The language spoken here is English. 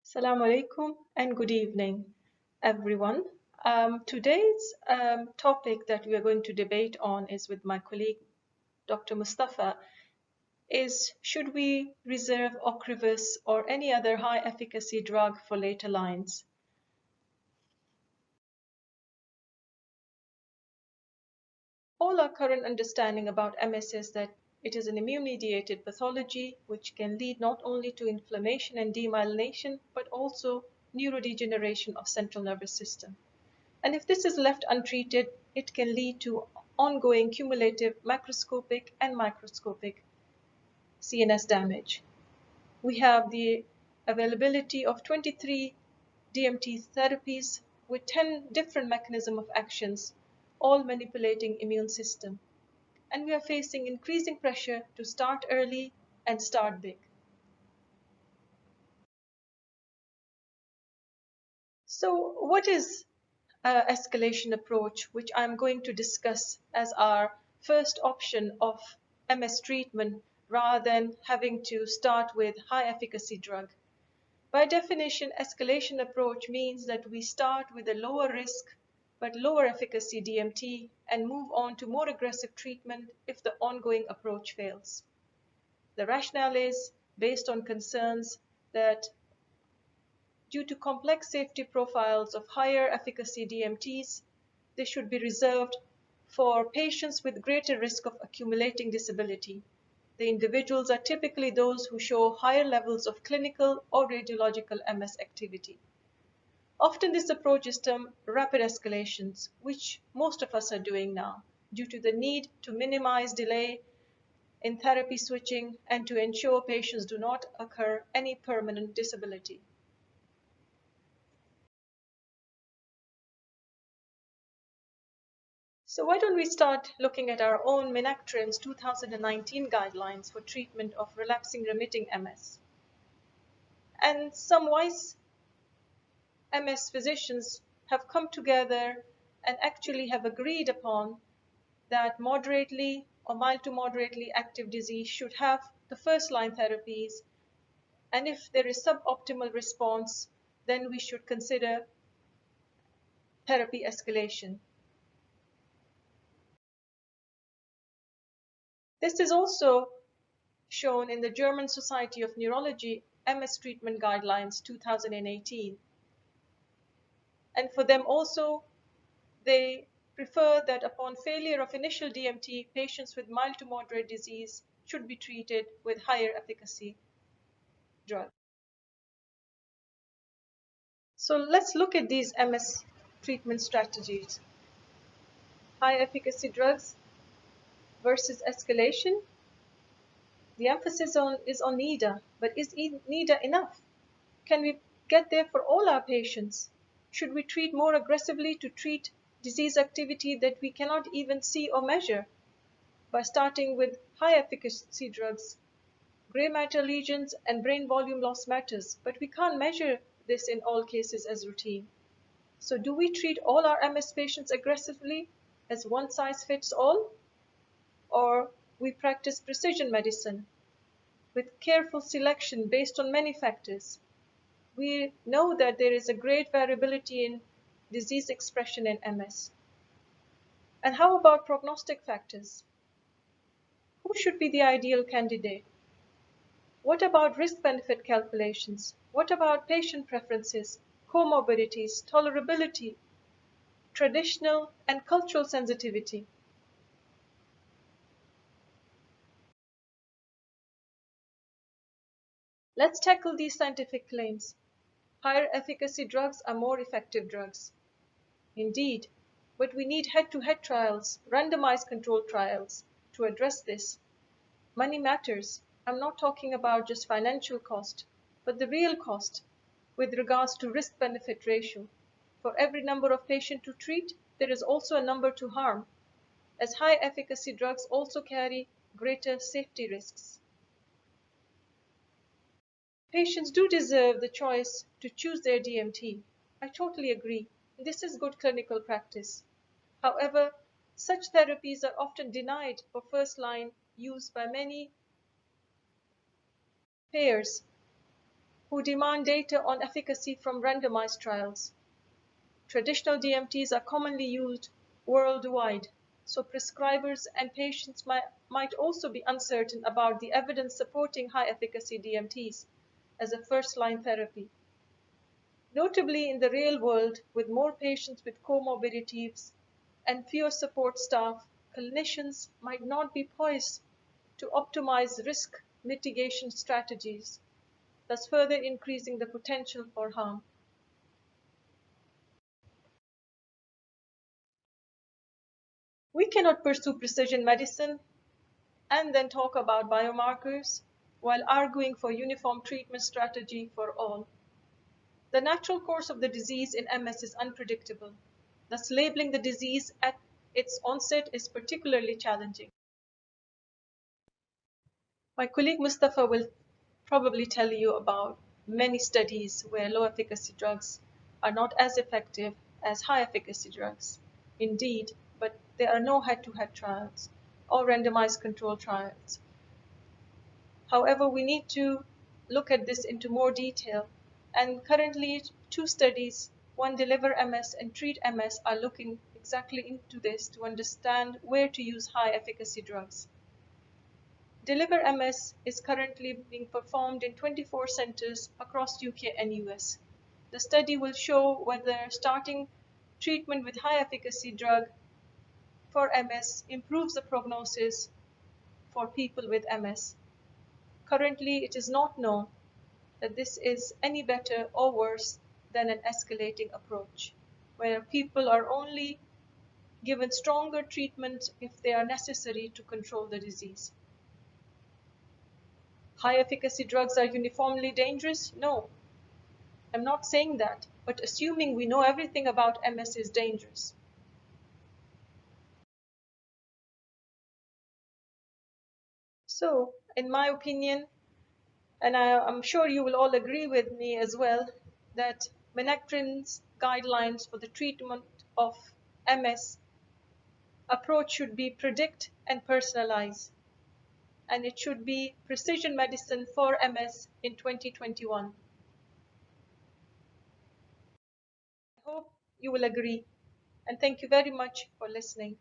Assalamu alaikum and good evening, everyone. Today's topic that we are going to debate on is with my colleague, Dr. Mustafa, is should we reserve Ocrevus or any other high efficacy drug for later lines? All our current understanding about MS is that it is an immune-mediated pathology which can lead not only to inflammation and demyelination, but also neurodegeneration of central nervous system. And if this is left untreated, it can lead to ongoing cumulative macroscopic and microscopic CNS damage. We have the availability of 23 DMT therapies with 10 different mechanisms of actions, all manipulating immune system. And we are facing increasing pressure to start early and start big. So what is escalation approach, which I'm going to discuss as our first option of MS treatment rather than having to start with high efficacy drug? By definition, escalation approach means that we start with a lower risk but lower efficacy DMT and move on to more aggressive treatment if the ongoing approach fails. The rationale is based on concerns that due to complex safety profiles of higher efficacy DMTs, they should be reserved for patients with greater risk of accumulating disability. The individuals are typically those who show higher levels of clinical or radiological MS activity. Often this approach is termed rapid escalations, which most of us are doing now, due to the need to minimize delay in therapy switching and to ensure patients do not occur any permanent disability. So why don't we start looking at our own Minactrin's 2019 guidelines for treatment of relapsing remitting MS. And some wise MS physicians have come together and actually have agreed upon that moderately or mild to moderately active disease should have the first line therapies. And if there is suboptimal response, then we should consider therapy escalation. This is also shown in the German Society of Neurology MS Treatment Guidelines 2018. And for them also, they prefer that upon failure of initial DMT, patients with mild to moderate disease should be treated with higher efficacy drug. So let's look at these MS treatment strategies. High efficacy drugs versus escalation. The emphasis is on NIDA, but is NIDA enough? Can we get there for all our patients? Should we treat more aggressively to treat disease activity that we cannot even see or measure? By starting with high efficacy drugs, gray matter lesions and brain volume loss matters, but we can't measure this in all cases as routine. So do we treat all our MS patients aggressively as one size fits all? Or we practice precision medicine with careful selection based on many factors? We know that there is a great variability in disease expression in MS. And how about prognostic factors? Who should be the ideal candidate? What about risk-benefit calculations? What about patient preferences, comorbidities, tolerability, traditional and cultural sensitivity? Let's tackle these scientific claims. Higher efficacy drugs are more effective drugs. Indeed, but we need head-to-head trials, randomized controlled trials to address this. Money matters. I'm not talking about just financial cost, but the real cost with regards to risk-benefit ratio. For every number of patients to treat, there is also a number to harm, as high efficacy drugs also carry greater safety risks. Patients do deserve the choice to choose their DMT. I totally agree. This is good clinical practice. However, such therapies are often denied for first-line use by many payers. who demand data on efficacy from randomized trials. Traditional DMTs are commonly used worldwide, so prescribers and patients might also be uncertain about the evidence supporting high-efficacy DMTs as a first-line therapy. Notably, in the real world, with more patients with comorbidities and fewer support staff, clinicians might not be poised to optimize risk mitigation strategies, thus further increasing the potential for harm. We cannot pursue precision medicine and then talk about biomarkers while arguing for uniform treatment strategy for all. The natural course of the disease in MS is unpredictable. Thus, labeling the disease at its onset is particularly challenging. My colleague Mustafa will probably tell you about many studies where low efficacy drugs are not as effective as high efficacy drugs. Indeed, but there are no head-to-head trials or randomized control trials. However, we need to look at this into more detail. And currently, two studies, one Deliver MS and Treat MS, are looking exactly into this to understand where to use high efficacy drugs. Deliver MS is currently being performed in 24 centers across UK and US. The study will show whether starting treatment with high efficacy drug for MS improves the prognosis for people with MS. Currently, it is not known that this is any better or worse than an escalating approach, where people are only given stronger treatment if they are necessary to control the disease. High efficacy drugs are uniformly dangerous? No, I'm not saying that, but assuming we know everything about MS is dangerous. So, in my opinion, and I'm sure you will all agree with me as well, that Menactrin's guidelines for the treatment of MS approach should be predict and personalize, and it should be precision medicine for MS in 2021. I hope you will agree, and thank you very much for listening.